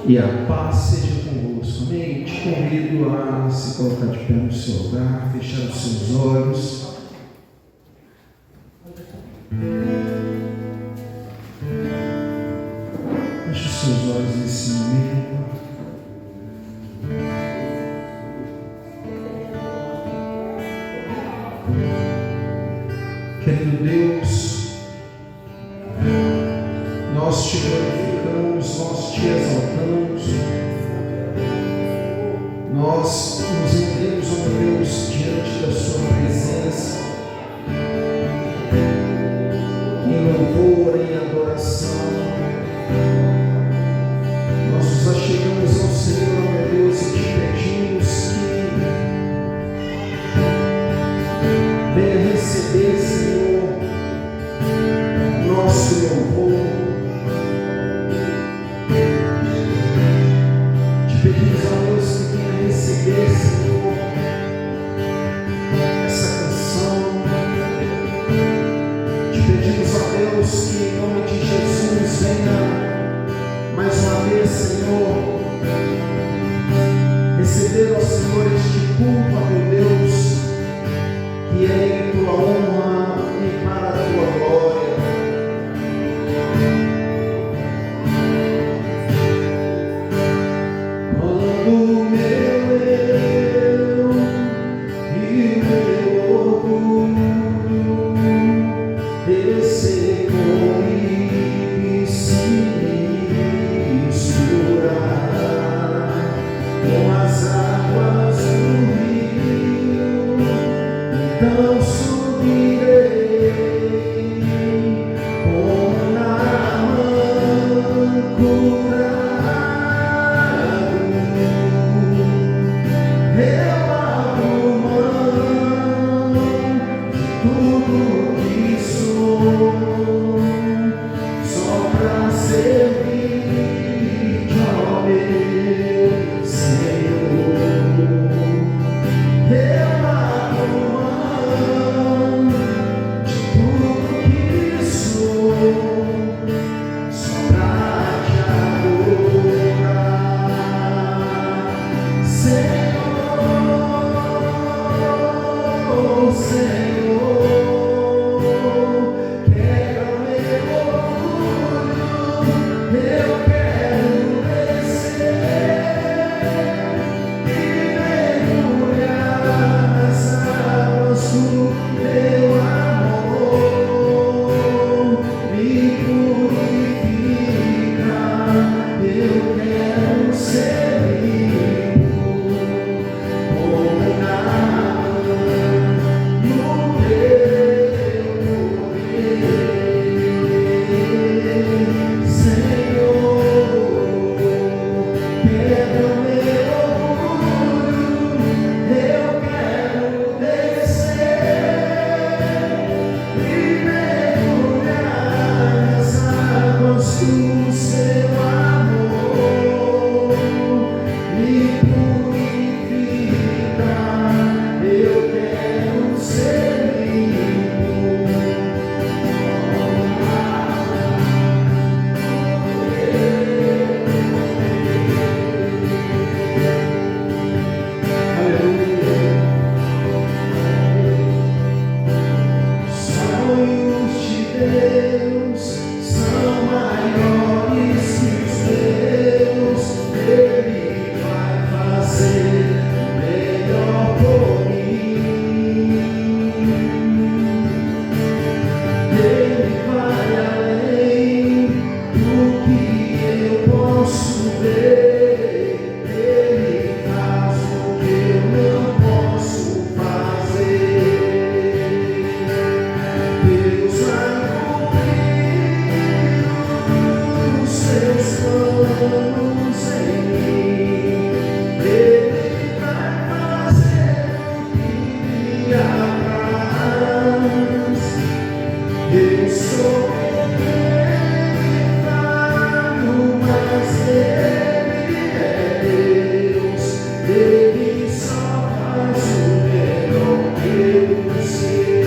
E a paz seja convosco. Amém? Te convido a se colocar de pé no seu lugar, fechar os seus olhos. Feche os seus olhos nesse momento. Querido Deus, nós te glorificamos, nós te exaltamos, nós nos rendemos, ó Deus, diante da sua presença, em louvor, em adoração. Nós nos achegamos ao Senhor, ó Deus, e te pedimos que venha receber, Senhor, nosso louvor. Te pedimos, ó Deus, que venha receber, Senhor, essa canção. Te pedimos, ó Deus, que em nome de Jesus venha mais uma vez, Senhor, receber, ó Senhor, este culto, ó meu Deus, que é em tua honra e para a tua glória. Quando meu eu e meu orgulho ressecou e se misturar com as águas do rio, então subirei como na mancura. Eu abro mão de tudo que sou, só pra servir, ó meu Senhor. Eu abro mão de tudo que sou, só pra te adorar, Senhor, Senhor. Quebra o meu orgulho, eu quero descer e mergulhar nas águas do teu amor. Me purifica, eu quero ser limpo como nada no teu poder, Senhor. Quebra o meu orgulho, eu quero descer e mergulhar nas águas do seu amor. Me purifica, eu quero ser limpo. Aleluia. Sonhos de Deus são maiores que os meus. Ele vai fazer melhor por mim. Ele vai além do que eu posso ver. Ele faz o que eu não posso fazer. Deus vai cumprir os seus planos em mim. Ele vai fazer o que me apraz. Eu sou pequeno, mas Ele é Deus. Ele só faz o melhor que eu sei.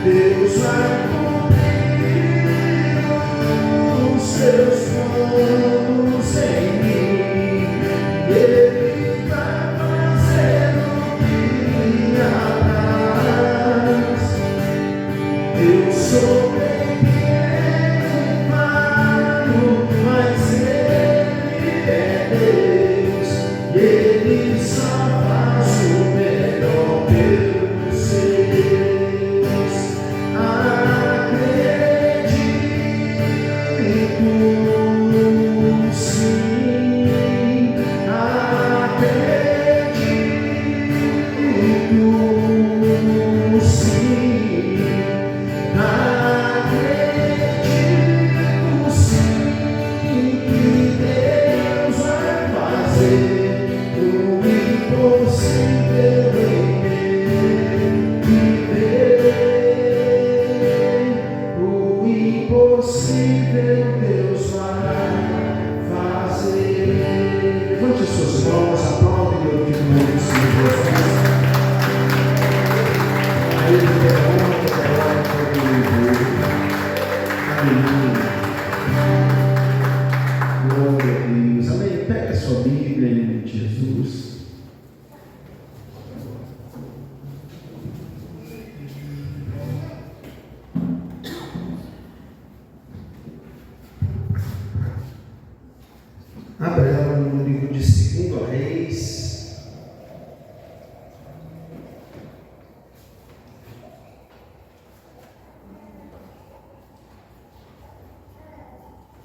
Deus vai cumprir os seus planos. Ele é honra, toda glória, todo louvor. Aleluia. Glória a Deus. Amém. Pega a sua Bíblia em nome de Jesus. Abra ela no livro de 2 Reis.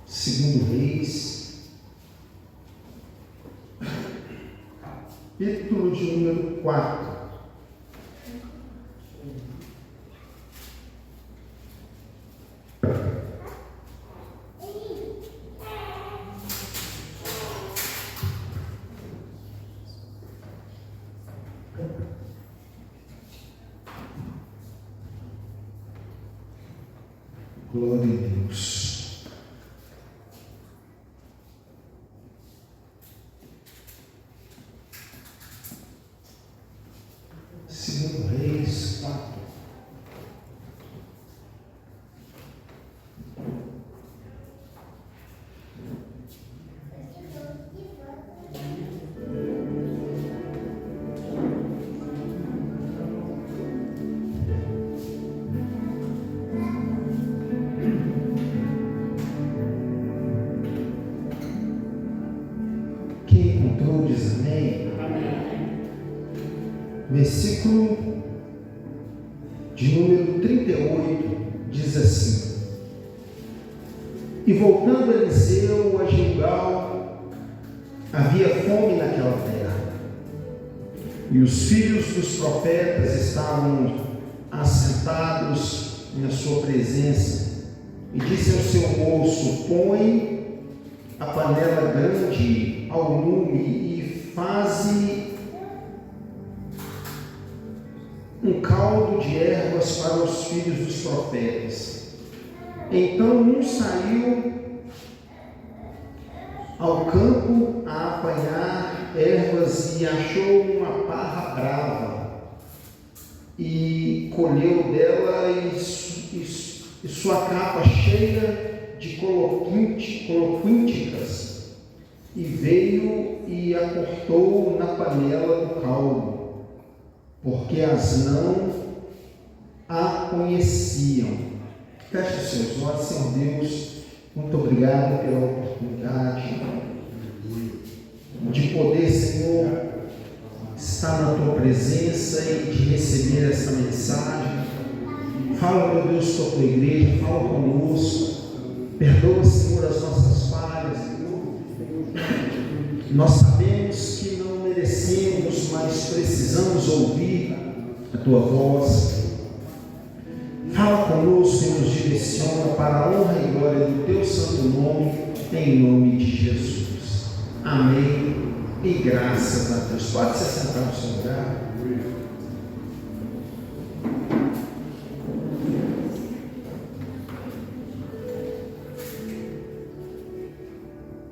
Segundo Reis, capítulo de número 4. Glória a Deus. Segundo Reis 4. Quem encontrou diz amém. Versículo de número 38 diz assim: E voltando Eliseu a Gilgal, havia fome naquela terra, e os filhos dos profetas estavam assentados na sua presença, e disse ao seu moço: Põe a panela grande ao lume e faze um caldo de ervas para os filhos dos profetas. Então um saiu ao campo a apanhar ervas e achou uma parra brava e colheu dela e sua capa cheia de coloquínticas, e veio e a cortou na panela do caldo, porque as não a conheciam. Feche os seus olhos. Senhor Deus, muito obrigado pela oportunidade de poder, Senhor, estar na Tua presença e de receber essa mensagem. Fala, meu Deus, com a Tua igreja, fala conosco. Perdoa, Senhor, as nossas falhas. Nós sabemos que não merecemos, mas precisamos ouvir a Tua voz. Fala conosco e nos direciona para a honra e glória do Teu santo nome, em nome de Jesus. Amém e graças a Deus. Pode se sentar no seu lugar.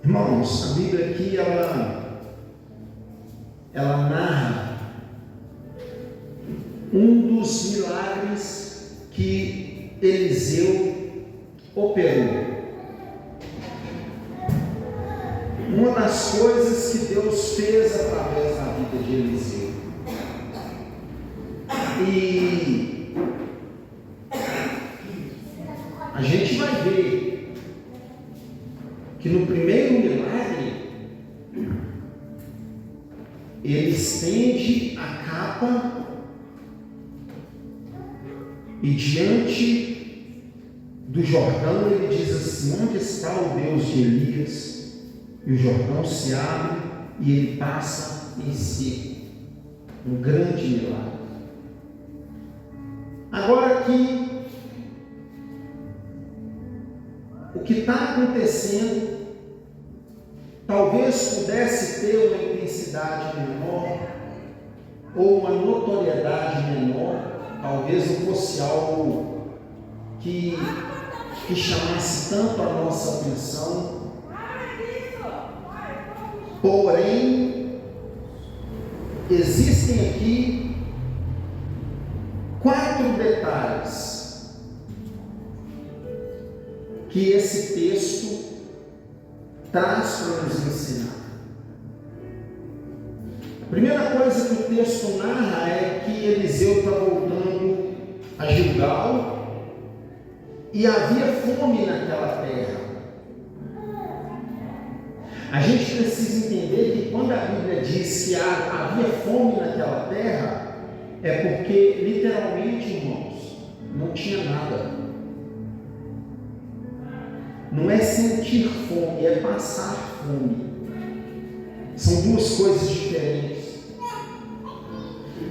Irmãos, a Bíblia aqui, ela narra um dos milagres que Eliseu operou. Uma das coisas que Deus fez através da vida de Eliseu. E a gente vai ver que no primeiro milagre ele estende a capa e diante do Jordão ele diz assim: onde está o Deus de Elias? E o Jordão se abre e ele passa em seco. Um grande milagre. Agora aqui, o que está acontecendo talvez pudesse ter uma intensidade menor ou uma notoriedade menor, talvez não fosse algo que chamasse tanto a nossa atenção. Porém, existem aqui 4 detalhes que esse texto traz para nos ensinar. A primeira coisa que o texto narra é que Eliseu está voltando a Gilgal e havia fome naquela terra. A gente precisa entender que quando a Bíblia diz que havia fome naquela terra, é porque literalmente, irmãos, não tinha nada. Não é sentir fome, é passar fome. São duas coisas diferentes.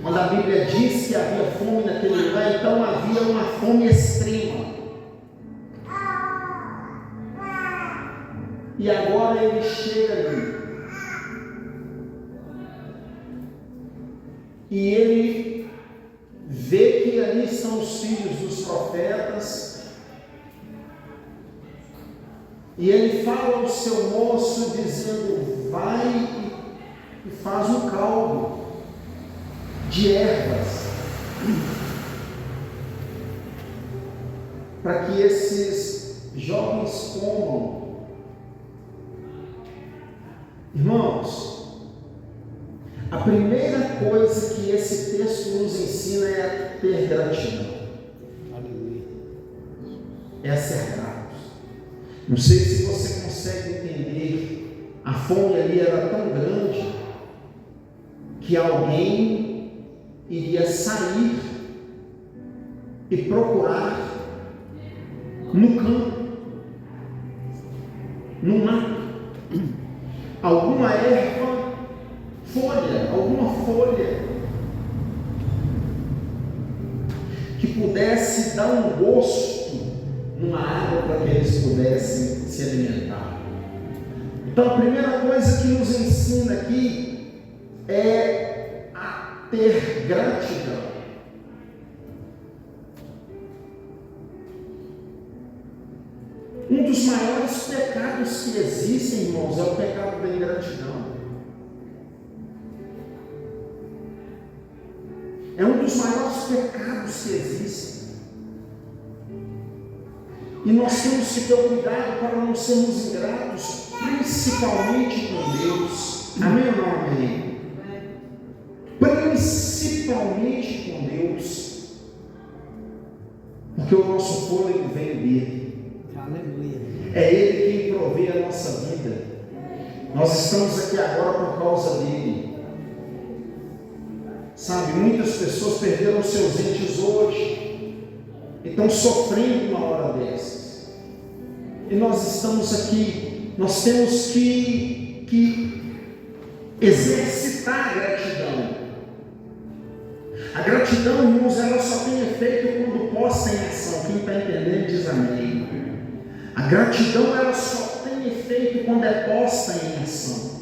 Quando a Bíblia diz que havia fome naquele lugar, então havia uma fome extrema. E agora ele chega ali. E ele vê que ali estão os filhos dos profetas. E ele fala ao seu moço dizendo: vai e faz um caldo de ervas para que esses jovens comam. Irmãos, a primeira coisa que esse texto nos ensina é a ter gratidão. Aleluia. É a ser gratos. Não sei se você consegue entender, a fome ali era tão grande que alguém iria sair e procurar no campo, no mato, alguma erva, alguma folha que pudesse dar um gosto numa água para que eles pudessem se alimentar. Então a primeira coisa que nos ensina aqui é a ter gratidão. Um dos maiores pecados que existem, irmãos, é o pecado da ingratidão. É um dos maiores pecados que existem. E nós temos que ter cuidado para não sermos ingratos, principalmente com Deus. Amém ou não amém? Principalmente com Deus. Porque o nosso fôlego vem dele. Aleluia. É Ele quem provê a nossa vida. Nós estamos aqui agora por causa dele. Sabe, muitas pessoas perderam seus entes hoje e estão sofrendo uma hora dessas. E nós estamos aqui, nós temos que exercitar a gratidão. A gratidão, irmãos, ela só tem efeito quando posta em ação. Quem está entendendo diz amém. A gratidão, ela só tem efeito quando é posta em ação.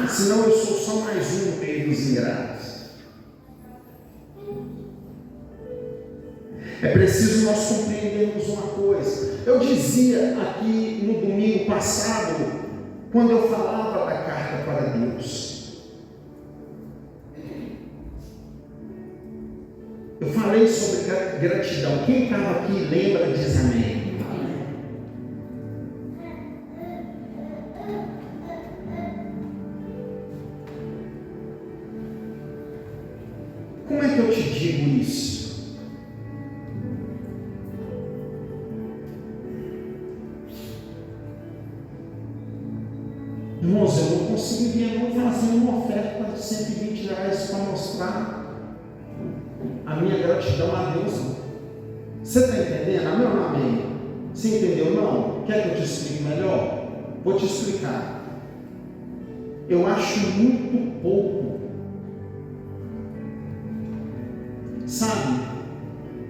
Senão eu sou só mais um no meio dos ingratos. É preciso nós compreendermos uma coisa. Eu dizia aqui no domingo passado, quando eu falava da carta para Deus, eu falei sobre gratidão. Quem estava aqui lembra, diz amém. Como é que eu te digo isso? Irmãos, eu não conseguiria não fazer uma oferta de R$120 para mostrar a minha gratidão a Deus. Você está entendendo? Amém ou não amém? Você entendeu não? Quer que eu te explique melhor? Vou te explicar. Eu acho muito pouco. Sabe?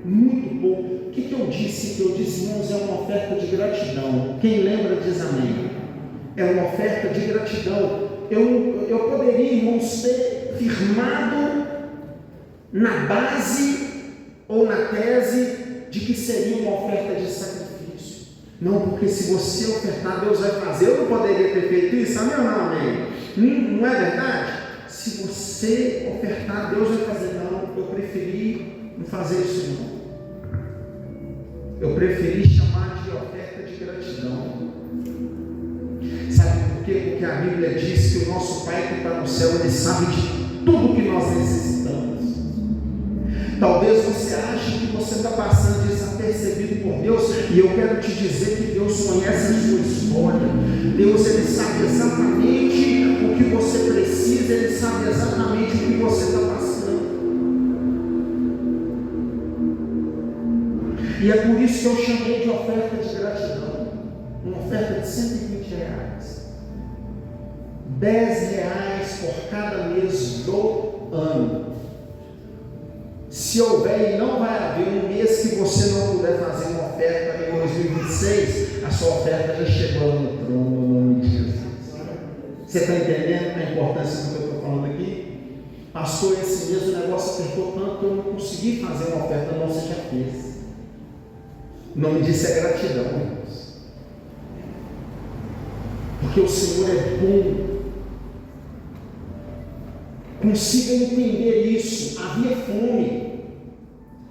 Muito pouco. O que eu disse? Que eu disse, irmãos, é uma oferta de gratidão. Quem lembra diz amém. É uma oferta de gratidão. Eu poderia, irmãos, ter firmado na base ou na tese de que seria uma oferta de sacrifício. Não, porque se você ofertar, Deus vai fazer. Eu não poderia ter feito isso, amém ou não amém? Não é verdade? Se você ofertar, Deus vai fazer. Não, eu preferi não fazer isso não. Eu preferi chamar de oferta de gratidão. Sabe por quê? Porque a Bíblia diz que o nosso Pai que está no céu, Ele sabe de tudo que nós necessitamos. Talvez você ache que você está passando desapercebido por Deus, e eu quero te dizer que Deus conhece a sua história. Deus, Ele sabe exatamente o que você precisa, Ele sabe exatamente o que você está passando. E é por isso que eu chamei de oferta de gratidão. Uma oferta de R$120. R$10 por cada mês do ano. Se houver, e não vai haver um mês que você não puder fazer uma oferta em 2026, a sua oferta já chegou no trono, no nome de Jesus. Você está entendendo a importância do que eu estou falando aqui? Pastor, esse mês o negócio apertou tanto que eu não consegui fazer uma oferta, não, você já fez. O nome disso é gratidão, irmãos. Porque o Senhor é bom. Consiga entender isso. Havia fome,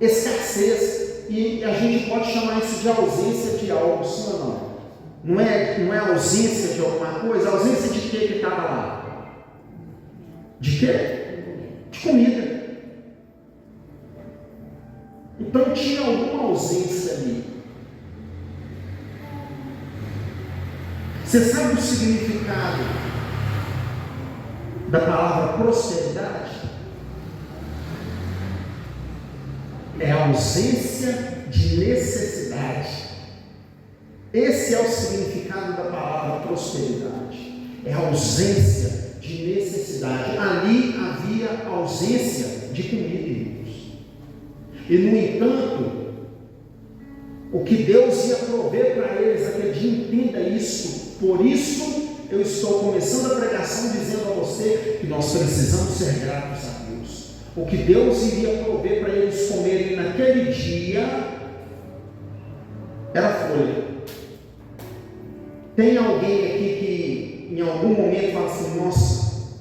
escassez, e a gente pode chamar isso de ausência de algo, sim ou não? Não é ausência de alguma coisa? Ausência de quê que estava lá? De quê? De comida. Então tinha alguma ausência ali. Você sabe o significado da palavra prosperidade? É a ausência de necessidade. Esse é o significado da palavra prosperidade. É a ausência de necessidade. Ali havia ausência de comida, irmãos. E no entanto, o que Deus ia prover para eles aquele dia, entenda isso. Por isso eu estou começando a pregação dizendo a você que nós precisamos ser gratos a Deus. O que Deus iria prover para eles comerem naquele dia era folha. Tem alguém aqui que em algum momento fala assim: nossa,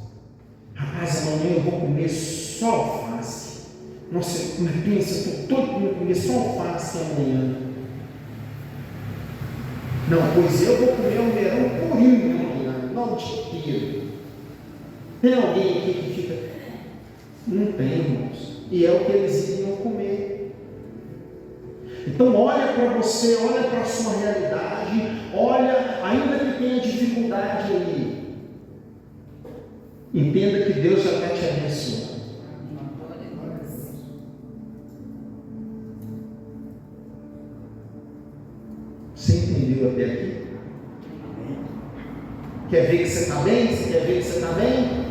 rapaz, amanhã eu vou comer só alface. Nossa, eu penso, eu estou todo para comer só alface amanhã. Não, pois eu vou comer um verão purinho amanhã, não o dia inteiro. Tem alguém aqui que fica? Não tem, irmãos. E é o que eles iriam comer. Então olha para você, olha para a sua realidade, olha, ainda que tenha dificuldade aí, entenda que Deus já está te abençoando. Você entendeu até aqui? Quer ver que você está bem? Você quer ver que você está bem?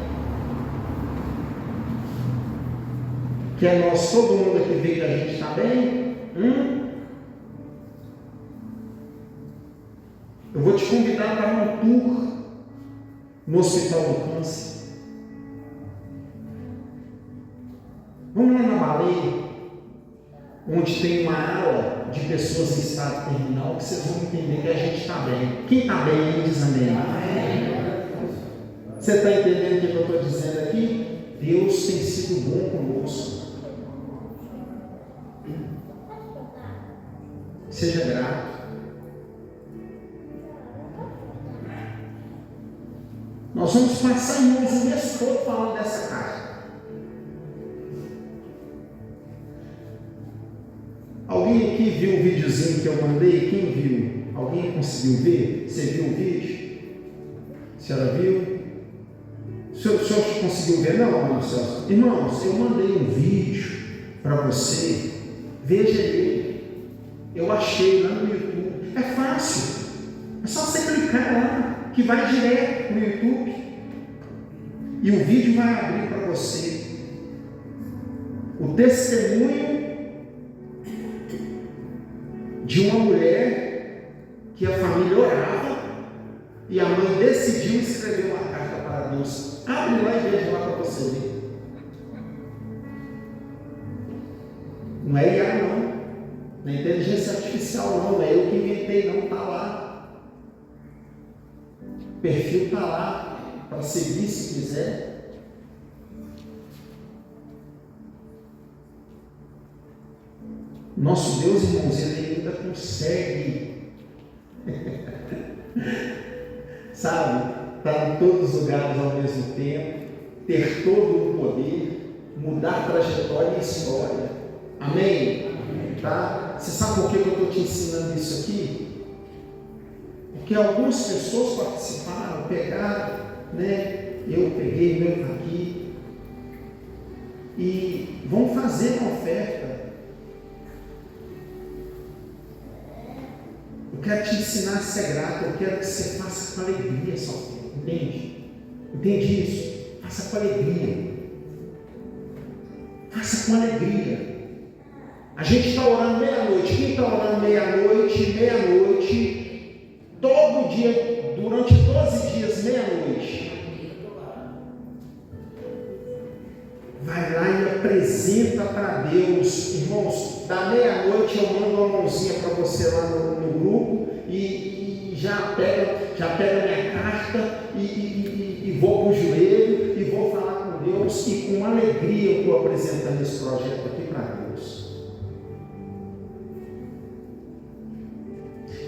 Quer nós, todo mundo aqui ver que a gente está bem? Eu vou te convidar para um tour no Hospital do Câncer. Vamos lá na Baleia, onde tem uma ala de pessoas em estado terminal, que vocês vão entender que a gente está bem. Quem está bem aí diz amém. Você está entendendo o que eu estou dizendo aqui? Deus tem sido bom conosco. Seja grato. Nós vamos passar em o mês todo falando dessa casa. Alguém aqui viu o videozinho que eu mandei? Quem viu? Alguém conseguiu ver? Você viu o vídeo? A senhora viu? O senhor conseguiu ver? Não, Celso. Irmãos, eu mandei um vídeo para você. Veja ele. Eu achei lá no YouTube. É fácil. É só você clicar lá, que vai direto no YouTube. E o vídeo vai abrir para você o testemunho de uma mulher que a família orava e a mãe decidiu escrever uma carta para Deus. Abre lá e veja lá para você ver. Não é IA não, não é inteligência artificial não, é eu que inventei não, está lá. O perfil está lá para seguir se quiser. Nosso Deus, irmãos, Ele ainda consegue, sabe, estar em todos os lugares ao mesmo tempo, ter todo o poder, mudar trajetória e história. Amém? Tá? Você sabe por que eu estou te ensinando isso aqui? Porque algumas pessoas participaram, pegaram, né? Eu peguei, meu está aqui, e vão fazer a oferta. Eu quero te ensinar a ser grato, eu quero que você faça com alegria essa oferta, entende? Entende isso? Faça com alegria. Faça com alegria. A gente está orando meia-noite. Quem está orando meia-noite, todo dia, durante 12 dias, meia-noite, vai lá e apresenta para Deus. Irmãos, da meia-noite eu mando uma mãozinha para você lá no grupo e já pega minha carta e vou para o joelho e vou falar com Deus, e com alegria eu estou apresentando esse projeto aqui para Deus.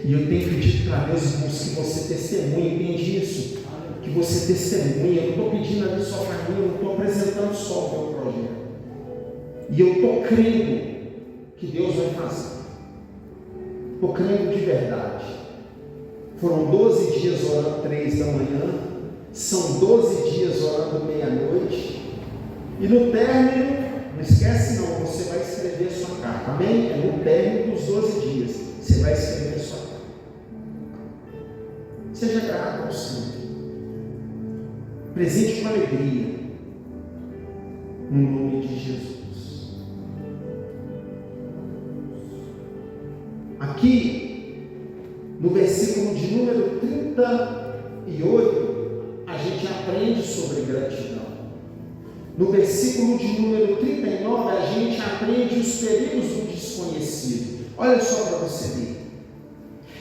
E eu tenho pedido para Deus, irmãos, que você testemunhe, entende isso? Que você testemunhe. Eu não estou pedindo ali só para mim, eu não estou apresentando só o meu projeto. E eu estou crendo que Deus vai fazer. Estou crendo de verdade. Foram 12 dias orando 3 da manhã, são 12 dias orando meia-noite, e no término, não esquece não, você vai escrever a sua carta, amém? É no término dos 12 dias, você vai escrever a sua carta. Seja grato ao Senhor, presente com alegria, no nome de Jesus. Aqui, no versículo de número 38, a gente aprende sobre gratidão. No versículo de número 39, a gente aprende os perigos do desconhecido. Olha só para você ver.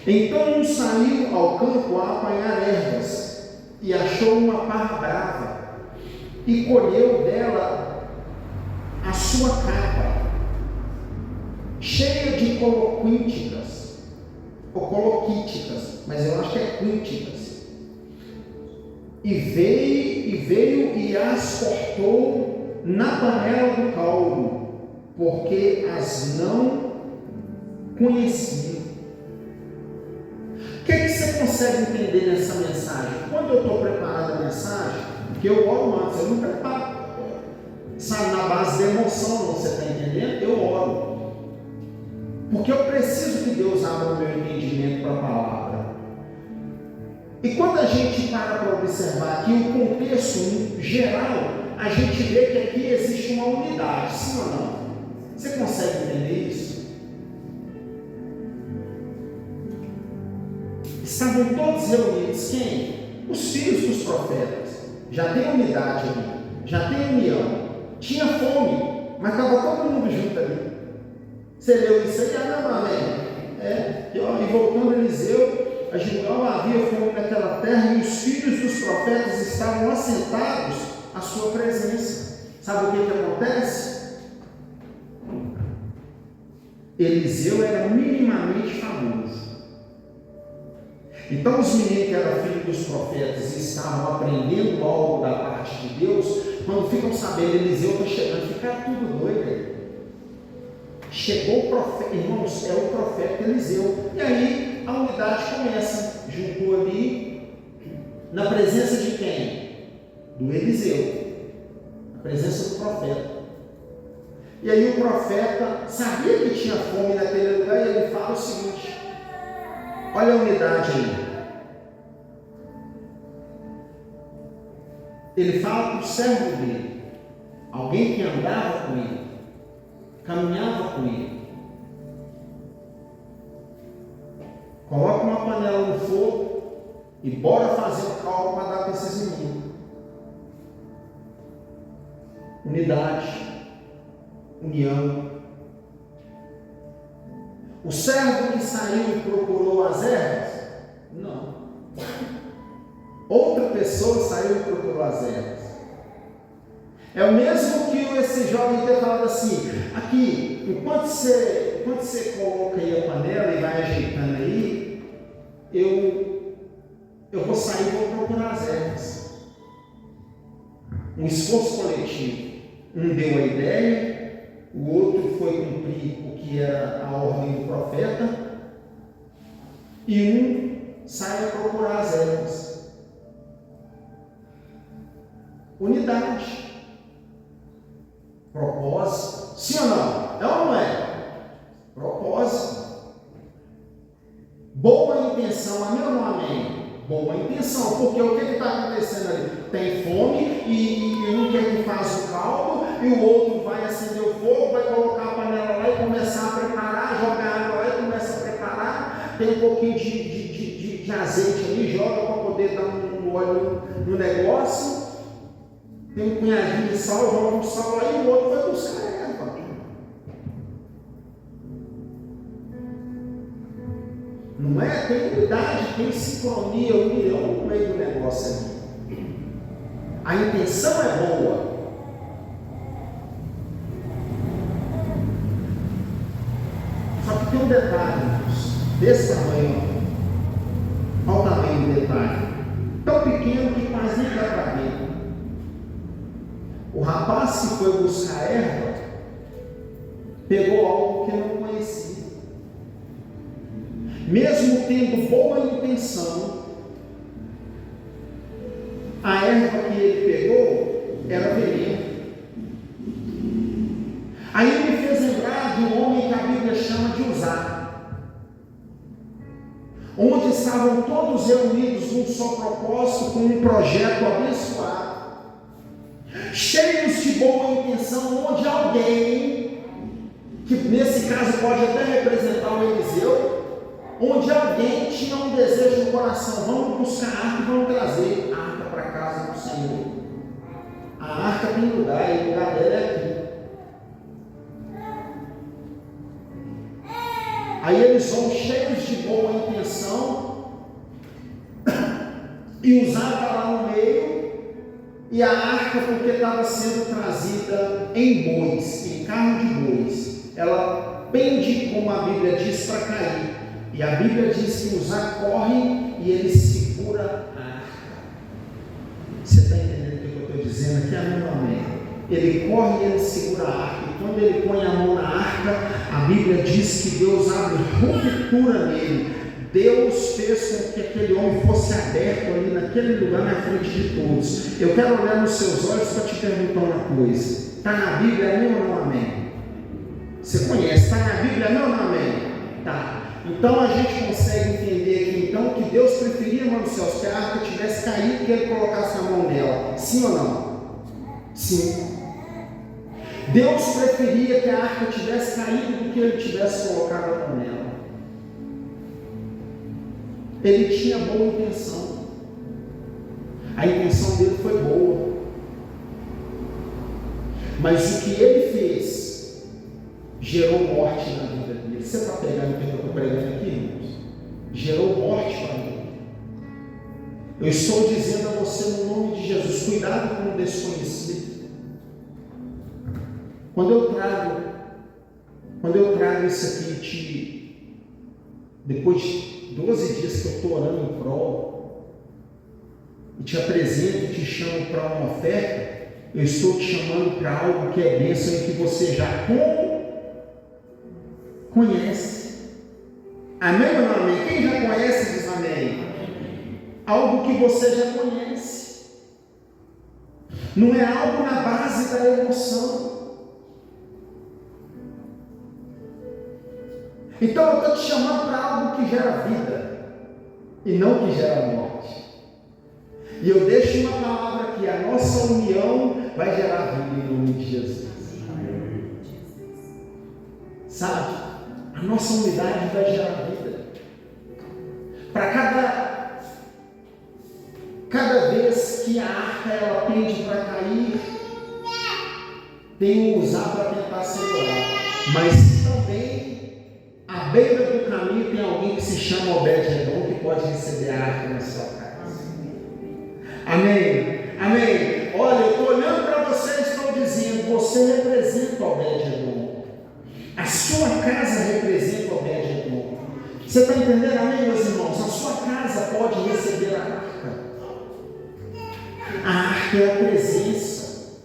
Então saiu ao campo a apanhar ervas, e achou uma parra brava, e colheu dela a sua capa, cheia de coloquínticas, ou coloquíticas, mas eu acho que é quínticas. E veio e as cortou na panela do caldo, porque as não conhecia. O que você consegue entender nessa mensagem? Quando eu estou preparando a mensagem, porque eu oro antes, eu não preparo, sabe, na base da emoção, você está entendendo? Eu oro, porque eu preciso que Deus abra o meu entendimento para a palavra. E quando a gente para observar aqui o contexto geral, a gente vê que aqui existe uma unidade, sim ou não? Você consegue entender isso? Estavam todos reunidos, quem? Os filhos dos profetas. Já tem unidade ali, já tem união. Tinha fome, mas estava todo mundo junto ali. Você leu isso aí? Não, amém. E voltando a Eliseu, a Gilgal, havia fome naquela terra, e os filhos dos profetas estavam assentados à sua presença. Sabe o que acontece? Eliseu era minimamente famoso. Então os meninos que eram filhos dos profetas e estavam aprendendo algo da parte de Deus, quando ficam sabendo Eliseu está chegando, ficaram tudo doido. Chegou o profeta, irmãos, é o profeta Eliseu. E aí a unidade começa, juntou ali, na presença de quem? Do Eliseu, na presença do profeta. E aí o profeta sabia que tinha fome naquele lugar, e ele fala o seguinte: olha a unidade aí. Ele fala para o servo dele, alguém que andava com ele, caminhava com ele. Coloca uma panela no fogo e bora fazer o caldo para dar para esses meninos. Unidade, união. O servo que saiu e procurou as ervas? Não. Outra pessoa saiu e procurou as ervas. É o mesmo que esse jovem ter falado assim: aqui, enquanto você coloca aí a panela e vai ajeitando aí, eu vou sair e vou procurar as ervas. Um esforço coletivo. Um deu a ideia, o outro foi cumprir o que era a ordem do profeta, e um sai a procurar as ervas. Unidade. Propósito. Sim ou não? É ou não é? Propósito. Boa intenção, amém ou não amém? Boa intenção, porque o que está acontecendo ali? Tem fome e um quer que faça o caldo, e o outro vai acender o fogo, vai colocar a panela lá e começar a preparar, jogar água lá e começa a preparar, tem um pouquinho de azeite ali, joga para poder dar um óleo no negócio, tem um punhadinho de sal, joga um sal lá e o outro vai buscar erva. Não é? Tem unidade, tem sincronia, união no meio do negócio ali. A intenção é boa. Só que tem um detalhe, desse tamanho. Olha o tamanho do detalhe. Tão pequeno que quase nem dá para ver. O rapaz que foi buscar erva, pegou algo que não conhecia. Mesmo tendo boa intenção, a erva que ele pegou era veneno. Aí me fez lembrar de um homem que a Bíblia chama de Uzá, onde estavam todos reunidos num só propósito, com um projeto abençoado, cheios de boa intenção, onde alguém, que nesse caso pode até representar o Eliseu, onde alguém tinha um desejo no coração: vamos buscar a arca e vamos trazer a arca para casa do Senhor. A arca tem lugar, e o lugar dela é aqui. Aí eles vão cheios de boa intenção, e usaram lá no meio, e a arca, porque estava sendo trazida em bois, em carro de bois, ela pende, como a Bíblia diz, para cair. E a Bíblia diz que Uzá corre e ele segura a arca. Você está entendendo o que eu estou dizendo aqui? Amém, amém. Ele corre e ele segura a arca. E quando ele põe a mão na arca, a Bíblia diz que Deus abre ruptura nele. Deus fez com que aquele homem fosse aberto ali naquele lugar na frente de todos. Eu quero olhar nos seus olhos para te perguntar uma coisa. Está na Bíblia, amém ou não amém? Você conhece, está na Bíblia, amém ou não amém? Tá. Então a gente consegue entender aqui então que Deus preferia, irmão dos céus, que a arca tivesse caído e que ele colocasse a mão nela. Sim ou não? Sim. Deus preferia que a arca tivesse caído do que ele tivesse colocado a mão nela. Ele tinha boa intenção. A intenção dele foi boa. Mas o que ele fez gerou morte na vida dele. Você está pegando o que eu estou pregando aqui, irmãos? Gerou morte para mim. Eu estou dizendo a você no nome de Jesus: cuidado com o desconhecido. Quando eu trago isso aqui, depois de 12 dias que eu estou orando em prol, e te apresento e te chamo para uma oferta, eu estou te chamando para algo que é bênção e que você já conhece. Amém ou não amém? Quem já conhece diz amém. Algo que você já conhece. Não é algo na base da emoção. Então eu estou te chamando para algo que gera vida e não que gera morte. E eu deixo uma palavra aqui: a nossa união vai gerar vida em nome de Jesus. Sabe? A nossa unidade vai gerar vida. Para cada vez que a arca ela pende para cair, tem um Uzá para tentar segurar. Mas também, à beira do caminho, tem alguém que se chama Obed-Edom, que pode receber a arca na sua casa. Amém? Amém? Olha, eu estou olhando para você e estou dizendo: você representa Obed-Edom. A sua casa representa Obed-Edom. Você está entendendo, amém, meus irmãos? A sua casa pode receber a arca. A arca é a presença.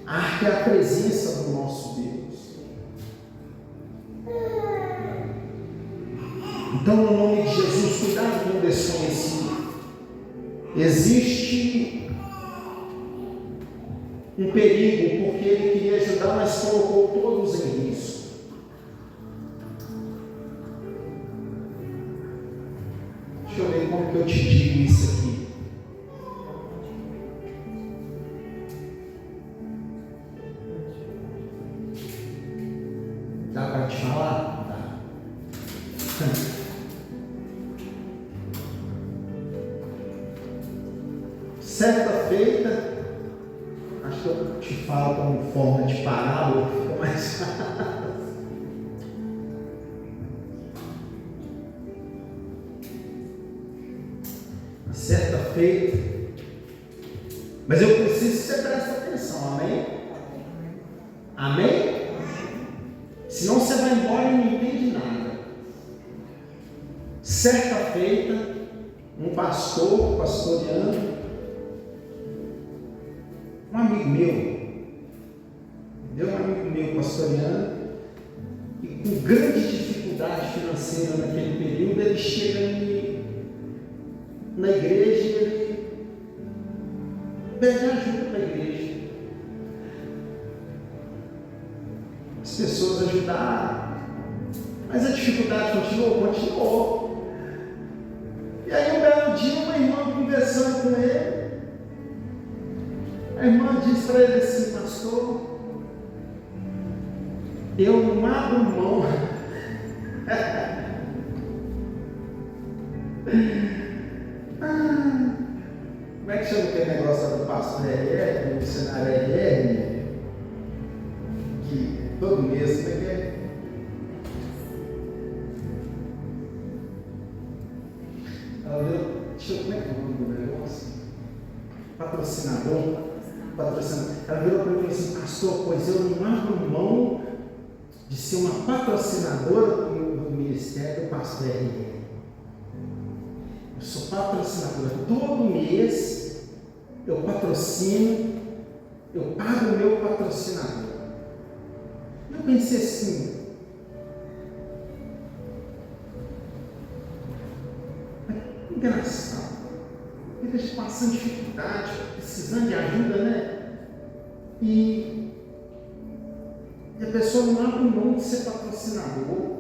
A arca é a presença do nosso Deus. Então, no nome de Jesus, cuidado com o desconhecido. Existe um perigo, porque ele queria ajudar, mas colocou todos em risco. Deixa eu ver como que eu te digo isso aqui. Dá para te falar? Dá. Certa feita, acho que eu te falo como forma de parábola, fica mais fácil. Certa feita, mas eu preciso que você preste atenção, amém? Amém? Senão você vai embora e não entende nada. Certa feita, um pastor, pastoreando, um amigo meu pastoreando, e com grande dificuldade financeira naquele período, ele chega na igreja e ele pede ajuda para a igreja. As pessoas ajudaram, mas a dificuldade continuou. E aí um belo dia, uma irmã conversando com ele, a irmã diz para ele assim: pastor, eu não abro mão. Como é que chama aquele negócio do pastor RR, do missionário RR? Que todo mês, como é que é? Ela viu, como é que é o nome do negócio? Patrocinador. Ela virou para mim e falou assim: pastor, pois eu não abro mão de ser uma patrocinadora do ministério do pastor RR. Eu sou patrocinadora. Todo mês eu patrocino, eu pago o meu patrocinador. Eu pensei assim: engraçado, ele está passando dificuldade, precisando de ajuda, né? E a pessoa não abre mão de ser patrocinador,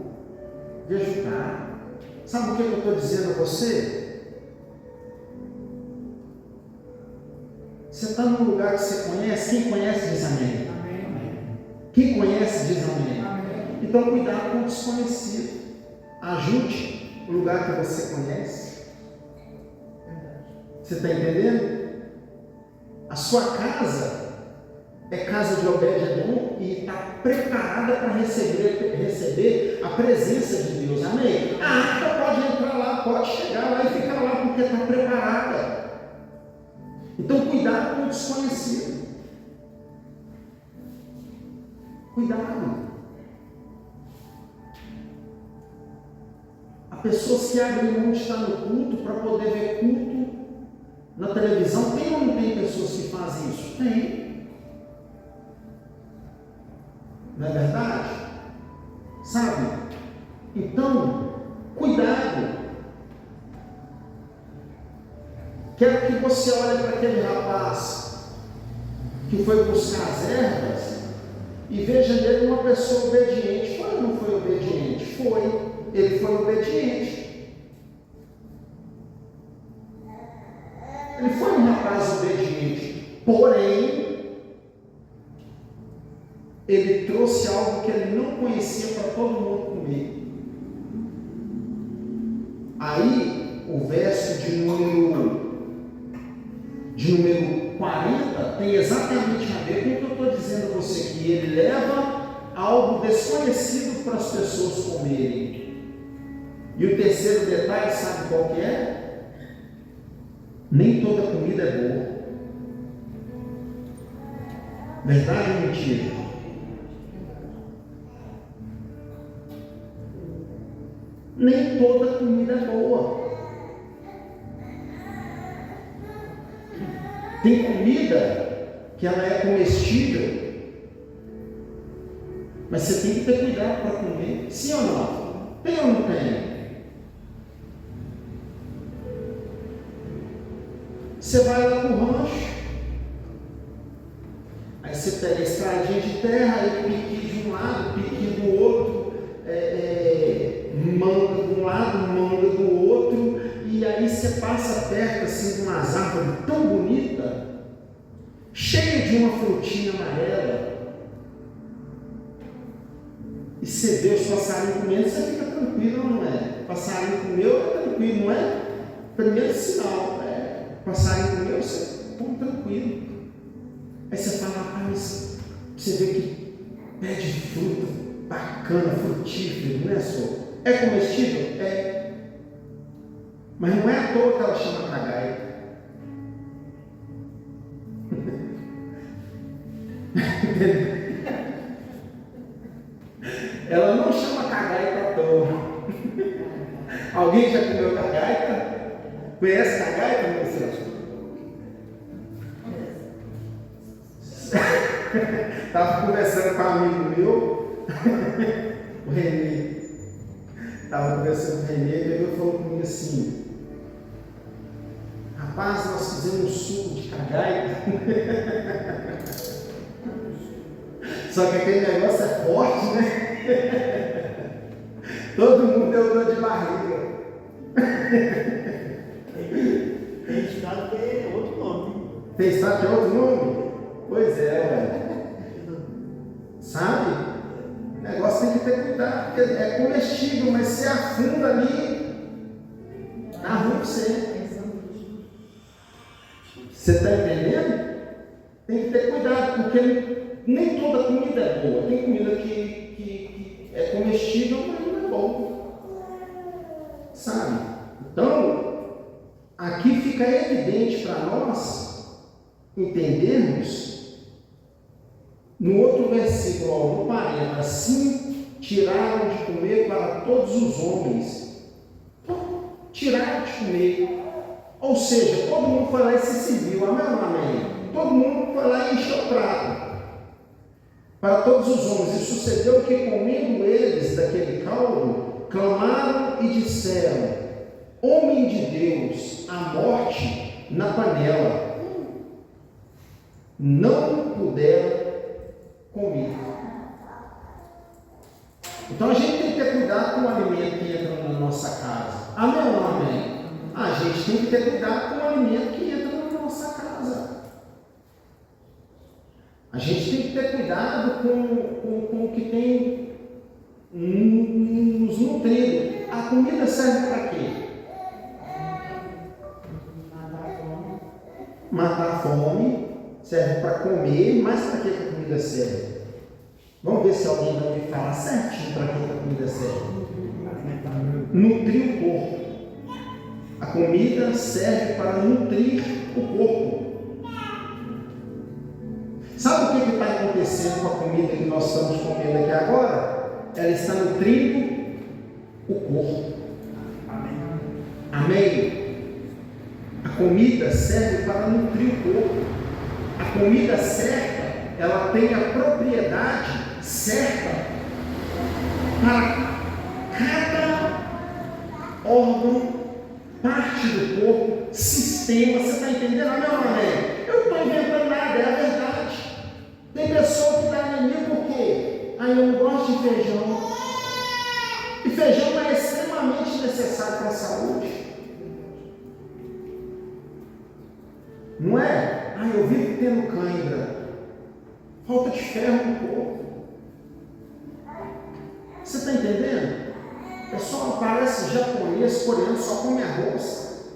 de ajudar. Sabe o que eu estou dizendo a você? Você está num lugar que você conhece. Quem conhece diz amém. Quem conhece diz amém. Então cuidado com o desconhecido. Ajude o lugar que você conhece. Você está entendendo? A sua casa é casa de Obed-Edom e está preparada para receber a presença de Deus. Amém? A arca pode entrar lá, pode chegar lá e ficar lá porque está preparada. Então cuidado com o desconhecido. Cuidado. Há pessoas que abrem mão de estar no culto para poder ver culto na televisão. Tem ou não tem pessoas que fazem isso? Tem. Não é verdade? Sabe? Então, cuidado. Quero que você olhe para aquele rapaz que foi buscar as ervas e veja nele uma pessoa obediente. Foi ou não foi obediente? Foi. Ele foi obediente. Ele foi um rapaz obediente. Porém, ele trouxe algo que ele não conhecia para todo mundo comer. Aí, o verso de número 40 tem exatamente a ver com o que eu estou dizendo a você, que ele leva algo desconhecido para as pessoas comerem. E o terceiro detalhe, sabe qual que é? Nem toda comida é boa. Verdade ou mentira? Nem toda comida é boa. Tem comida que ela é comestível, mas você tem que ter cuidado para comer. Sim ou não? Tem ou não tem? Você vai lá pro rancho, aí você pega a estradinha de terra, aí pique de um lado, pique do outro, manga de um lado, manga do outro, e aí você passa perto assim de umas árvores tão bonitas, cheia de uma frutinha amarela, e você vê os passarinhos comendo, você fica tranquilo, não é? Passarinho comeu, é tranquilo, não é? Primeiro sinal, passarinho comeu, você come tranquilo. Aí você fala, rapaz, você vê que pé de fruta bacana, frutífero, não é só? É comestível? É. Mas não é à toa que ela chama cagaia. Ela não chama cagaita à toa. Alguém já comeu cagaita? Conhece cagaita, meu senhor? Estava conversando com um amigo meu, o Renê. Estava conversando com o Renê, ele falou comigo assim: rapaz, nós fizemos um suco de cagaita. Só que aquele negócio é forte, né? Todo mundo deu dor de barriga. Tem estado que é outro nome. Tem estado que é outro nome? Pois é, velho. Sabe? O negócio tem que ter cuidado, porque é comestível, mas se afunda ali, dá ruim pra você. Você está entendendo? Tem que ter cuidado, porque nem toda comida é boa. Tem comida que é comestível, mas não é bom. Sabe? Então, aqui fica evidente para nós entendermos, no outro versículo, no 40, assim tiraram de comer para todos os homens. Tiraram de comer. Ou seja, todo mundo foi lá e se serviu. Amém ou não amém? Todo mundo foi lá e encheu o prato. Para todos os homens. E sucedeu que, comendo eles daquele caldo, clamaram e disseram: homem de Deus, a morte na panela. Não puderam comer. Então a gente tem que ter cuidado com o alimento que entra na nossa casa. Amém ou não amém? A gente tem que ter cuidado com o alimento que entra na nossa casa. A gente tem que ter cuidado com o que tem nos nutrindo. A comida serve para quê? Matar a fome. Serve para comer, mas para que a comida serve? Vamos ver se alguém vai me falar certinho para que a comida serve. Nutrir o corpo. A comida serve para nutrir o corpo. Sabe o que está acontecendo com a comida que nós estamos comendo aqui agora? Ela está nutrindo o corpo. Amém? A comida serve para nutrir o corpo. A comida certa, ela tem a propriedade certa para cada órgão, parte do corpo, sistema. Você está entendendo? Amém ou não amém? Eu não estou inventando nada, é a verdade. Tem pessoa que dá anemia por quê? Eu não gosto de feijão. E feijão é extremamente necessário para a saúde. Não é? Eu vivo tendo cãibra. Falta de ferro no corpo. Você está entendendo? O pessoal parece japonês, coreano, só come arroz.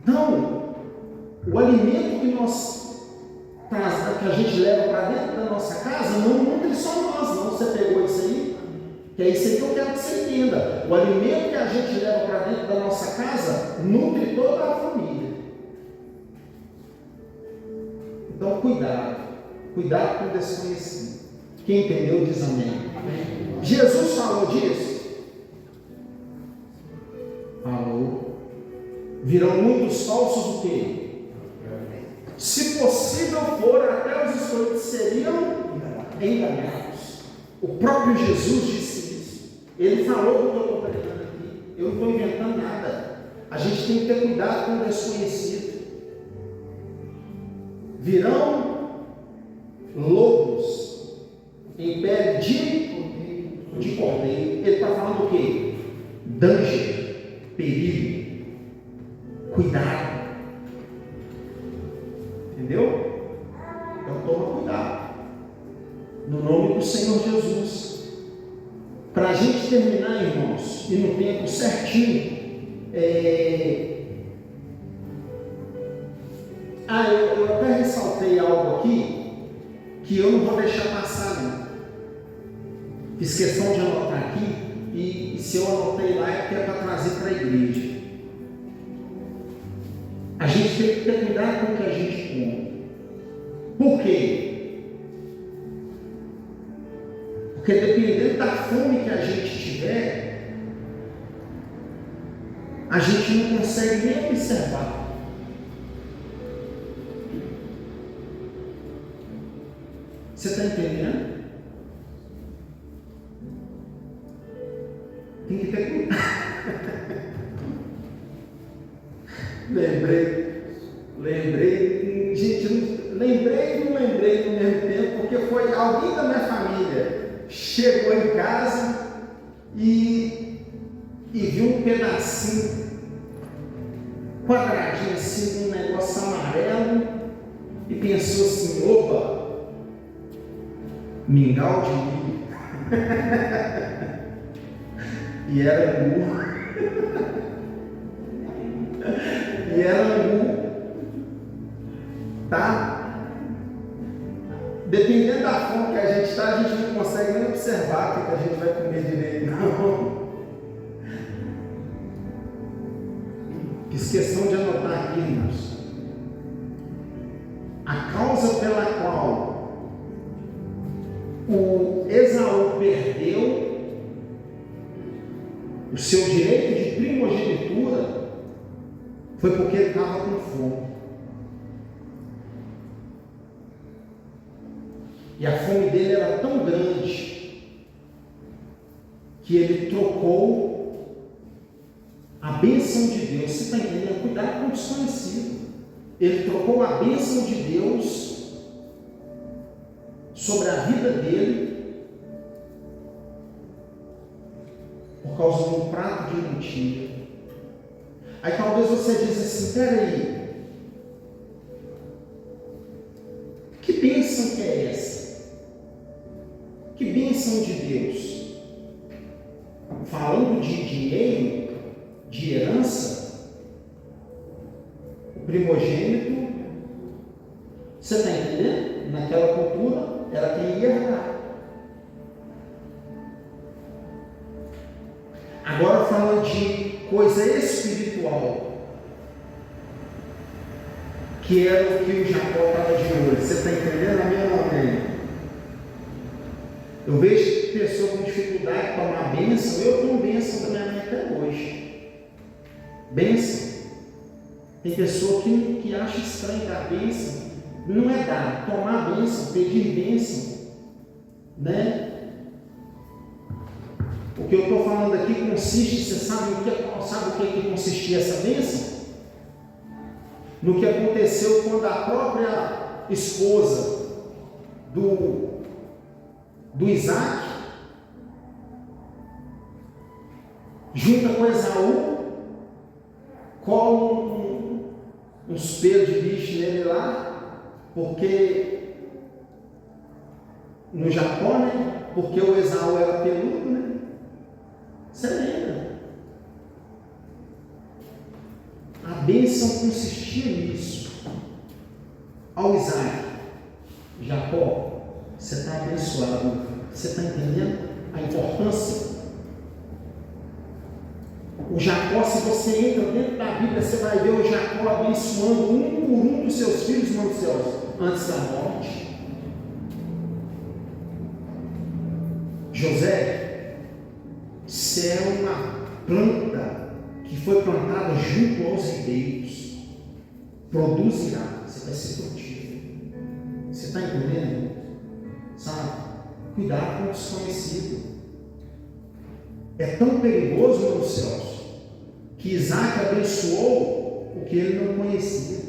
Então, o alimento que a gente leva para dentro da nossa casa não nutre só nós, não. Você pegou isso aí? Que é isso aí que eu quero que você entenda. O alimento que a gente leva para dentro da nossa casa nutre toda a família. Então, cuidado com o desconhecido. Quem entendeu diz amém. Jesus falou disso? Falou. Virão muitos falsos o quê? Se possível for, até os escolhidos seriam enganados. O próprio Jesus disse isso. Ele falou do que eu estou pregando aqui. Eu não estou inventando nada. A gente tem que ter cuidado com o desconhecido. Virão lobos em pele de cordeiro. Ele está falando o quê? Danger, perigo, cuidado. Entendeu? Então toma cuidado. No nome do Senhor Jesus. Para a gente terminar, irmãos, e no tempo certinho, eu até ressaltei algo aqui que eu não vou deixar passar, não. Fiz questão de anotar aqui, e se eu anotei lá é porque é para trazer para a igreja. A gente tem que ter cuidado com o que a gente come. Por quê? Porque dependendo da fome que a gente tiver, a gente não consegue nem observar. Você está entendendo? Tem que ter cuidado. Lembrei, gente, lembrei e não lembrei no mesmo tempo, porque foi alguém da minha família chegou em casa e viu um pedacinho quadradinho assim, um negócio amarelo, e pensou assim: opa, mingau de milho. E era angu. E era angu. Tá? Dependendo da fome que a gente está, a gente não consegue nem observar o que a gente vai comer direito, não. Fiz questão de anotar aqui, irmãos. A causa pela qual o Esaú perdeu o seu direito de primogenitura foi porque ele estava com fome. E a fome dele era tão grande que ele trocou a bênção de Deus. Você está entendendo? Cuidado com o desconhecido. Ele trocou a bênção de Deus sobre a vida dele por causa de um prato de lentilha. Aí talvez você diz assim: peraí, que bênção que é essa? Que bênção de Deus? Falando de dinheiro, de herança, o primogênito, você está entendendo? Naquela cultura era quem ia herdar. Agora falando de coisa espiritual, que era o que o Jacó estava de olho. Você está entendendo? A minha não tem. Eu vejo pessoa com dificuldade de tomar bênção. Eu tomo bênção da minha mãe até hoje. Bênção. Tem pessoa que acha estranho dar bênção. Não é dar, tomar bênção, pedir bênção, né? O que eu estou falando aqui consiste, você sabe o que consistia essa bênção? No que aconteceu quando a própria esposa do Isaac junta com Esaú, cola uns pelos de bicho nele lá, porque no Jacó, né? Porque o Esaú era peludo, né? Você lembra? A bênção consistia nisso. Ao Isaac, Jacó, você está abençoado. Você está entendendo a importância? O Jacó, se você entra dentro da Bíblia, você vai ver o Jacó abençoando um por um dos seus filhos nos céus, antes da morte. José, você é uma planta que foi plantada junto aos ribeiros, produzirá, você vai ser frutífero. Você está entendendo? Sabe? Cuidado com o desconhecido. É tão perigoso, meus céus, que Isaac abençoou o que ele não conhecia.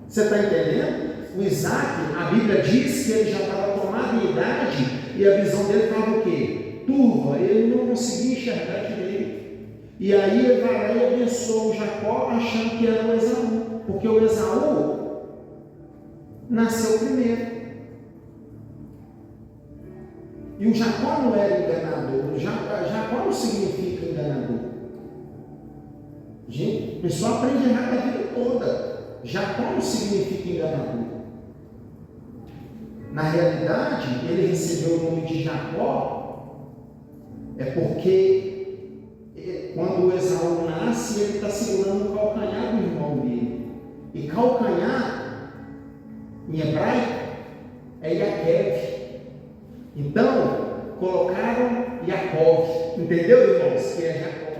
Você está entendendo? O Isaac, a Bíblia diz que ele já estava tomado em idade e a visão dele estava o quê? Turva, ele não conseguia enxergar direito. E aí ele vai lá e abençoou o Jacó achando que era o Esaú, porque o Esaú nasceu primeiro. E o Jacó não era enganador, Jacó não significa enganador. Gente, o pessoal aprende errado a vida toda. Jacó não significa enganador. Na realidade, ele recebeu o nome de Jacó, é porque quando o Esaú nasce, ele está segurando o calcanhar do irmão dele. E calcanhar, em hebraico, é Yaquev. Então, colocaram Yaakov. Entendeu, irmãos? Que é Jacó.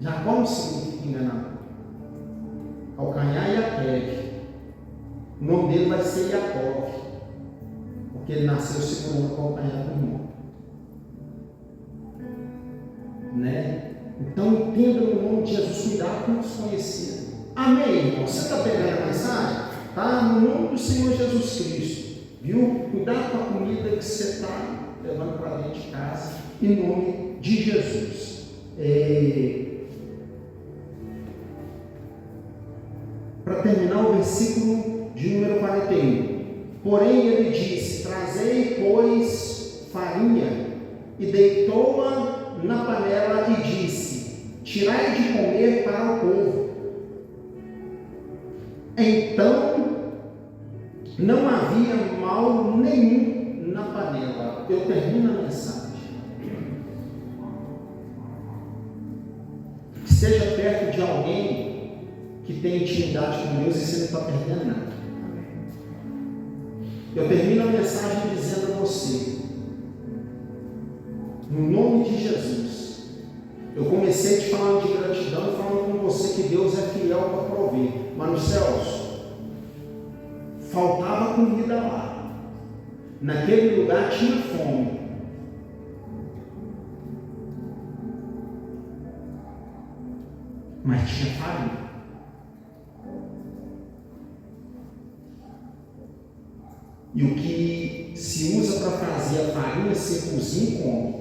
Jacó não significa enganador. Calcanhar e Yaquev. O nome dele vai ser Jacob, porque ele nasceu segurando o calcanhar do irmão. Né? Então entenda no nome de Jesus, cuidado com o desconhecido. Amém, irmão? Você está pegando a mensagem? Tá? No nome do Senhor Jesus Cristo. Viu? Cuidado com a comida que você está levando para dentro de casa, em nome de Jesus. Para terminar o versículo de número 41. Porém ele disse: trazei, pois, farinha, e deitou-a na panela e disse: tirai de comer para o povo. Então não havia mal nenhum na panela. Eu termino a mensagem. Que seja perto de alguém que tem intimidade com Deus e você não está perdendo nada. Eu termino a mensagem dizendo a você, no nome de Jesus, eu comecei te falando de gratidão, falando com você que Deus é fiel para prover, mas nos céus faltava comida lá, naquele lugar tinha fome, mas tinha farinha. E o que se usa para fazer a farinha ser cozinha e come.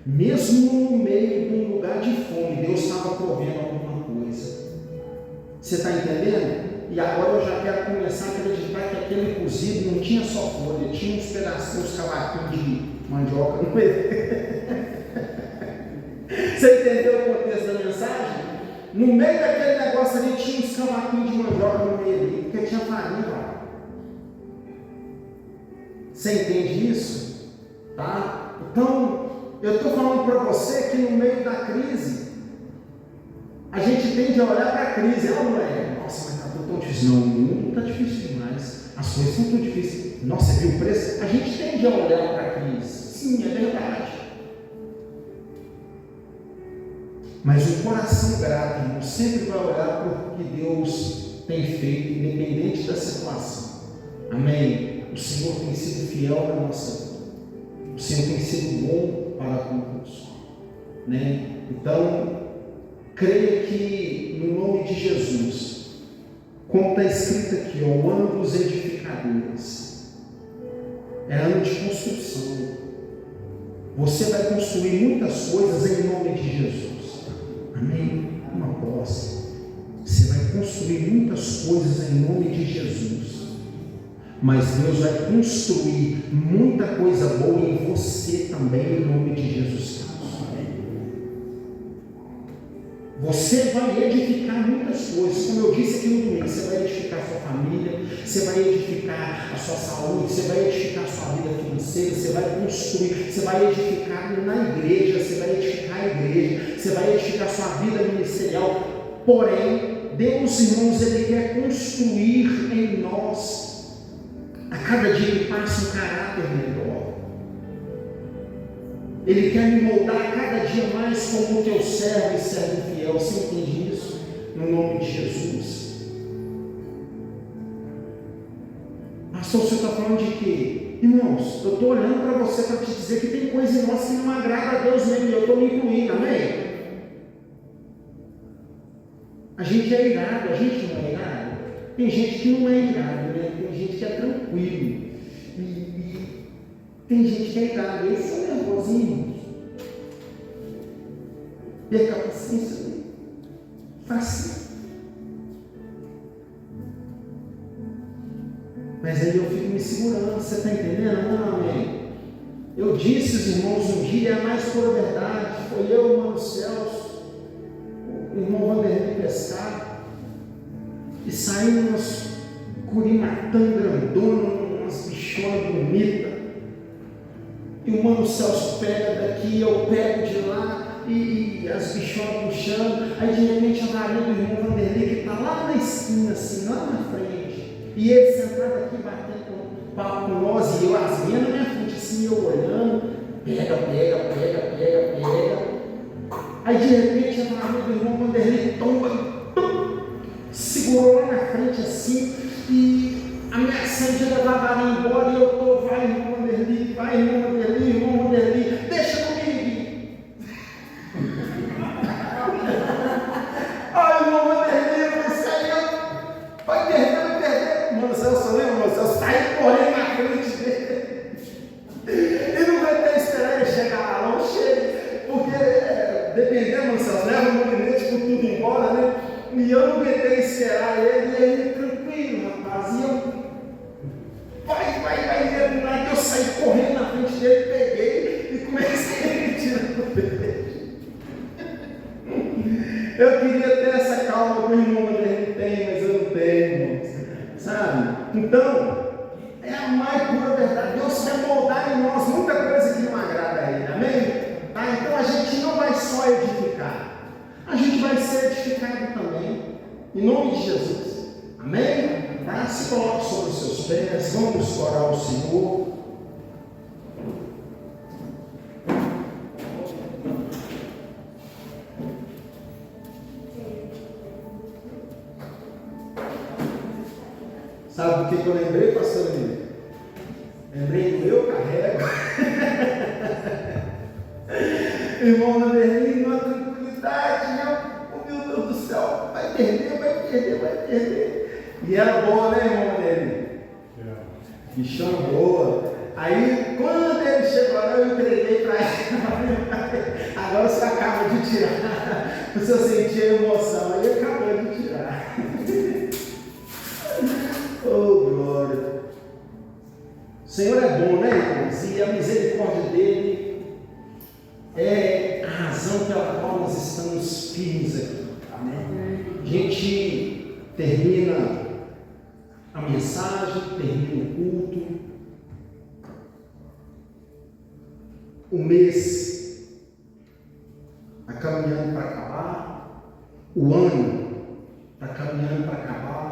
Mesmo no meio de um lugar de fome, Deus estava provendo alguma coisa. Você está entendendo? E agora eu já quero começar a acreditar que aquele cozido não tinha só folha, tinha uns pedacinhos, cavaquinhos de mandioca no meio. Você entendeu o contexto da mensagem? No meio daquele negócio ali tinha uns cavaquinhos de mandioca no meio ali, porque tinha farinha lá. Você entende isso? Tá? Então, eu estou falando para você que no meio da crise, a gente tende a olhar para a crise. Ela não é, nossa, mas está tudo tão difícil. Não, o mundo está difícil demais. As coisas estão tão difíceis. Nossa, você viu o preço? A gente tende a olhar para a crise. Sim, é verdade. Mas o coração grato, irmão, sempre vai olhar para o que Deus tem feito, independente da situação. Amém? O Senhor tem sido fiel na nossa vida. O Senhor tem sido bom para conosco. Né? Então, creia que no nome de Jesus, como está escrito aqui, o ano dos edificadores, é ano de construção. Você vai construir muitas coisas em nome de Jesus. Amém? Uma posse. Você vai construir muitas coisas em nome de Jesus. Mas Deus vai construir muita coisa boa em você também, em nome de Jesus Cristo. Você vai edificar muitas coisas, como eu disse aqui no domingo. Você vai edificar a sua família, você vai edificar a sua saúde, você vai edificar a sua vida financeira, você vai construir, você vai edificar na igreja, você vai edificar a igreja, você vai edificar a sua vida ministerial. Porém, Deus, irmãos, Ele quer construir em nós a cada dia que passa um caráter melhor. Ele quer me moldar cada dia mais como o teu servo e servo fiel. Você entende isso? No nome de Jesus. Pastor, você está falando de quê? Irmãos, eu estou olhando para você para te dizer que tem coisa em nós que não agrada a Deus mesmo, e eu estou me incluindo, amém? A gente é irado, a gente não é irado. Tem gente que não é irado, né? Tem gente que é tranquilo. E tem gente que é irado. Eles são nervosinhos. Perca a paciência, né? Faça. Mas aí eu fico me segurando, você está entendendo? Não, amém. Eu disse, os irmãos, um dia, a mais pura verdade, foi eu, o Mano Celso, o irmão Vanderlei pescar, e saímos umas curimatã grandona, umas bichonas bonitas, e o Mano Celso pega daqui, eu pego de lá, e as bichonas puxando, aí de repente a varinha do irmão Vanderlei, que está lá na esquina, assim, lá na frente, e ele sentado aqui batendo papo com nós, e eu asminhando na minha frente, assim, eu olhando, pega. Aí de repente a varinha do irmão Vanderlei tomba, segurou lá na frente assim, e ameaçando de levar a varinha embora, e eu tô, vai irmão Vanderlei, deixa comigo. Ai, irmão Vanderlei, você aí vai perder. Mano Celso, lembra, mano Celso? Sai correndo na frente dele. E não vai até esperar ele chegar lá, não chega. Porque, dependendo, mano Celso, leva o molinete com tudo embora, né? E eu não aguentei esperar ele, e ele tranquilo, rapaz. E eu, vai, eu saí correndo na frente dele, peguei e comecei a me tirar do beijo. Eu queria ter essa calma que o irmão dele tem, mas eu não tenho, irmãos. Sabe? Então, é a mais pura verdade. Deus quer moldar em nós muita coisa que não agrada a Ele, amém? Tá? Então a gente não vai só edificar, a gente vai ser edificado também, em nome de Jesus, amém? Tá? Se coloque sobre os seus pés, vamos orar ao Senhor. Sabe do que eu lembrei, pastor Emílio? Lembrei do eu carrego. Irmão Vanderlei, numa tranquilidade, meu Deus do céu, vai perder. E era boa, né, irmão Vanderlei? Bichão boa. Aí, quando ele chegou lá, eu entreguei para ele. Agora você acaba de tirar. Você sentia a emoção, aí acabou de tirar. Oh, glória. O Senhor é bom, né, irmãos? E a misericórdia dele é a razão pela qual nós estamos firmes aqui. Amém? A gente termina a mensagem, termina o culto. O mês está caminhando para acabar. O ano está caminhando para acabar.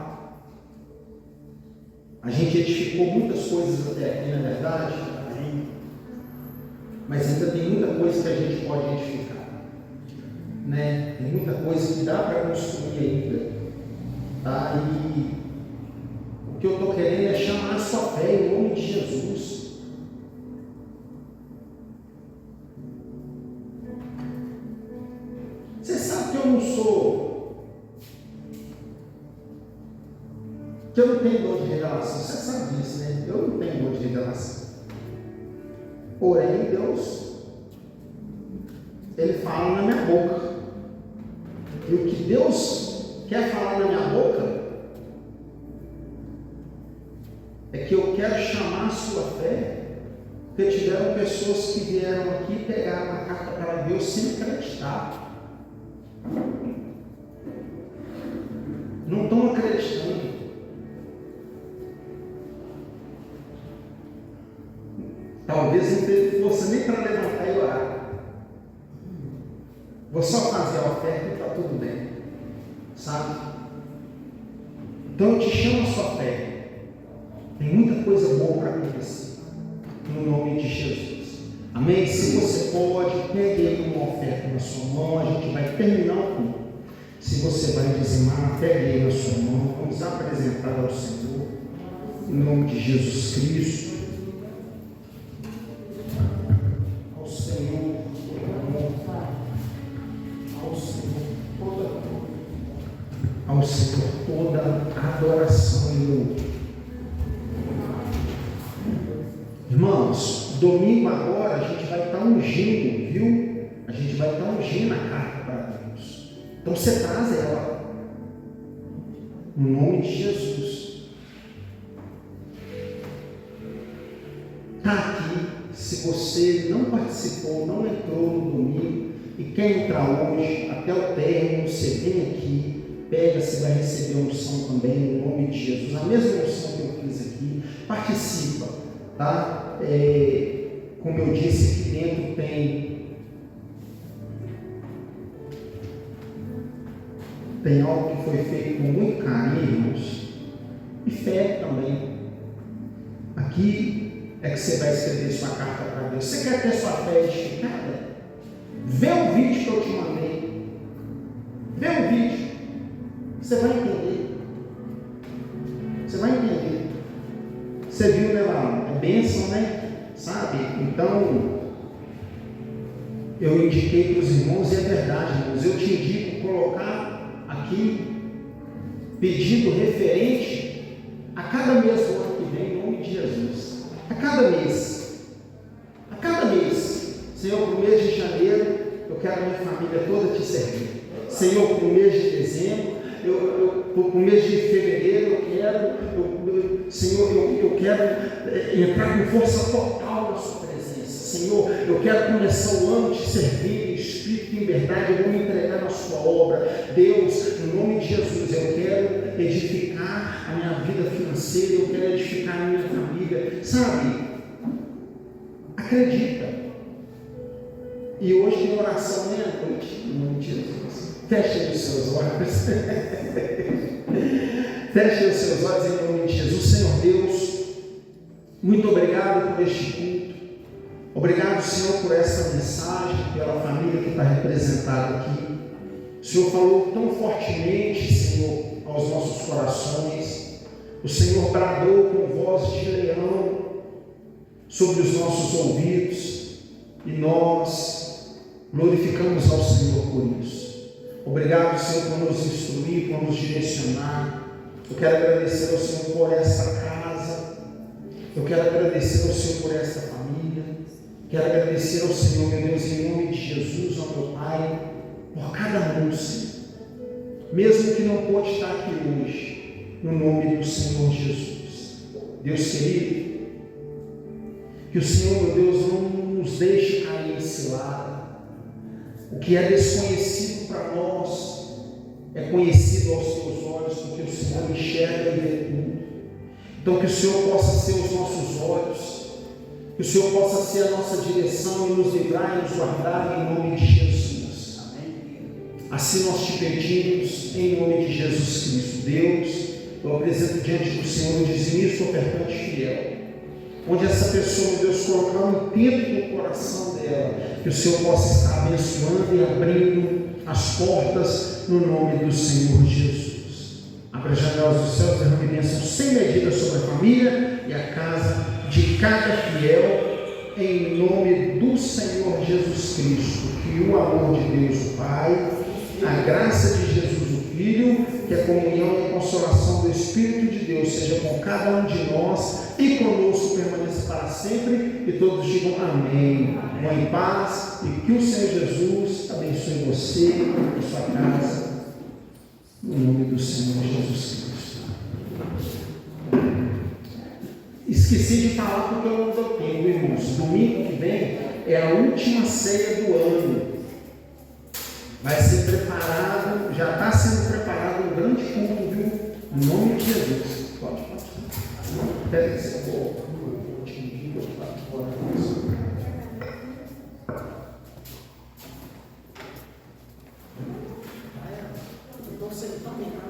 A gente edificou muitas coisas até aqui, não é verdade? Mas ainda tem muita coisa que a gente pode edificar, né? Tem muita coisa que dá para construir ainda, tá? E o que eu estou querendo é chamar a sua fé em nome de Jesus. Você sabe que eu não sou, que eu não tenho dor de revelação, você sabe disso, né? Eu não tenho dor de revelação. Porém, Deus, Ele fala na minha boca. E o que Deus quer falar na minha boca é que eu quero chamar a sua fé, porque tiveram pessoas que vieram aqui e pegaram a carta para Deus sem acreditar. Não estão acreditando. Talvez não teve força nem para levantar e orar. Vou só fazer a oferta e está tudo bem. Sabe? Então eu te chamo a sua fé. Tem muita coisa boa for para acontecer. No nome de Jesus. Amém? Se você pode, pegue aí uma oferta na sua mão, a gente vai terminar o culto. Se você vai dizimar, pegue aí na sua mão, vamos apresentar ao Senhor, em nome de Jesus Cristo. Ao Senhor, ao Senhor toda adoração e louvor. Irmãos, domingo agora a gente vai estar ungindo, viu? A gente vai estar ungindo a carta para Deus. Então você traz ela, no nome de Jesus. Está aqui. Se você não participou, não entrou no domingo e quer entrar hoje, até o término, você vem aqui, pega, você vai receber a unção também, no nome de Jesus. A mesma unção que eu fiz aqui, participa, tá? Como eu disse, aqui dentro tem algo que foi feito com muito carinho, irmãos, e fé também. Aqui é que você vai escrever sua carta para Deus. Você quer ter sua fé edificada? Vê o vídeo que eu te mandei. Vê o vídeo. Você vai entender. Você vai entender. Você viu, né, lá? É bênção, né? Sabe? Então, eu indiquei para os irmãos, e é verdade, irmãos, eu te indico colocar aqui pedido referente a cada mês do ano que vem, em nome de Jesus. A cada mês. A cada mês. Senhor, para o mês de janeiro, eu quero a minha família toda te servir. Senhor, para o mês de dezembro, para o mês de fevereiro, Senhor, eu quero entrar com força total na sua presença. Senhor, eu quero começar o ano te servir em espírito e em verdade, eu vou me entregar na sua obra. Deus, no nome de Jesus, eu quero edificar a minha vida financeira, eu quero edificar a minha família. Sabe? Acredita. E hoje tem oração meia-noite, no nome de Jesus. Feche os seus olhos. Feche os seus olhos em nome de Jesus. Senhor Deus, muito obrigado por este culto. Obrigado, Senhor, por essa mensagem, pela família que está representada aqui. O Senhor falou tão fortemente, Senhor, aos nossos corações. O Senhor bradou com voz de leão sobre os nossos ouvidos e nós glorificamos ao Senhor por isso. Obrigado, Senhor, por nos instruir, por nos direcionar. Eu quero agradecer ao Senhor por esta casa. Eu quero agradecer ao Senhor por esta família. Quero agradecer ao Senhor, meu Deus, em nome de Jesus, ao meu Pai, por cada um, Senhor. Mesmo que não pôde estar aqui hoje, no nome do Senhor Jesus. Deus querido, que o Senhor, meu Deus, não nos deixe cair em cilada. O que é desconhecido para nós é conhecido aos teus olhos, porque o Senhor enxerga e vê tudo. Então que o Senhor possa ser os nossos olhos, que o Senhor possa ser a nossa direção e nos livrar e nos guardar em nome de Jesus. Amém. Assim nós te pedimos em nome de Jesus Cristo. Deus, eu apresento diante do Senhor o dizimista, ofertante fiel. Onde essa pessoa, meu Deus, colocar um intento no coração dela, que o Senhor possa estar abençoando e abrindo as portas no nome do Senhor Jesus. Abra as janelas dos céus, derrame bênção sem medida sobre a família e a casa de cada fiel, em nome do Senhor Jesus Cristo. Que o amor de Deus, o Pai, a graça de Jesus, o Filho, que a comunhão e a consolação do Espírito de Deus seja com cada um de nós e conosco permaneça para sempre, e todos digam amém. Vão em paz e que o Senhor Jesus abençoe você e sua casa, no nome do Senhor Jesus Cristo. Esqueci de falar porque eu não dou tempo, irmãos. Domingo que vem é a última ceia do ano. Vai ser preparado, já está sendo preparado um grande culto, viu? Em nome de Jesus. Pode. Pega esse pouco. Então, você também, tá?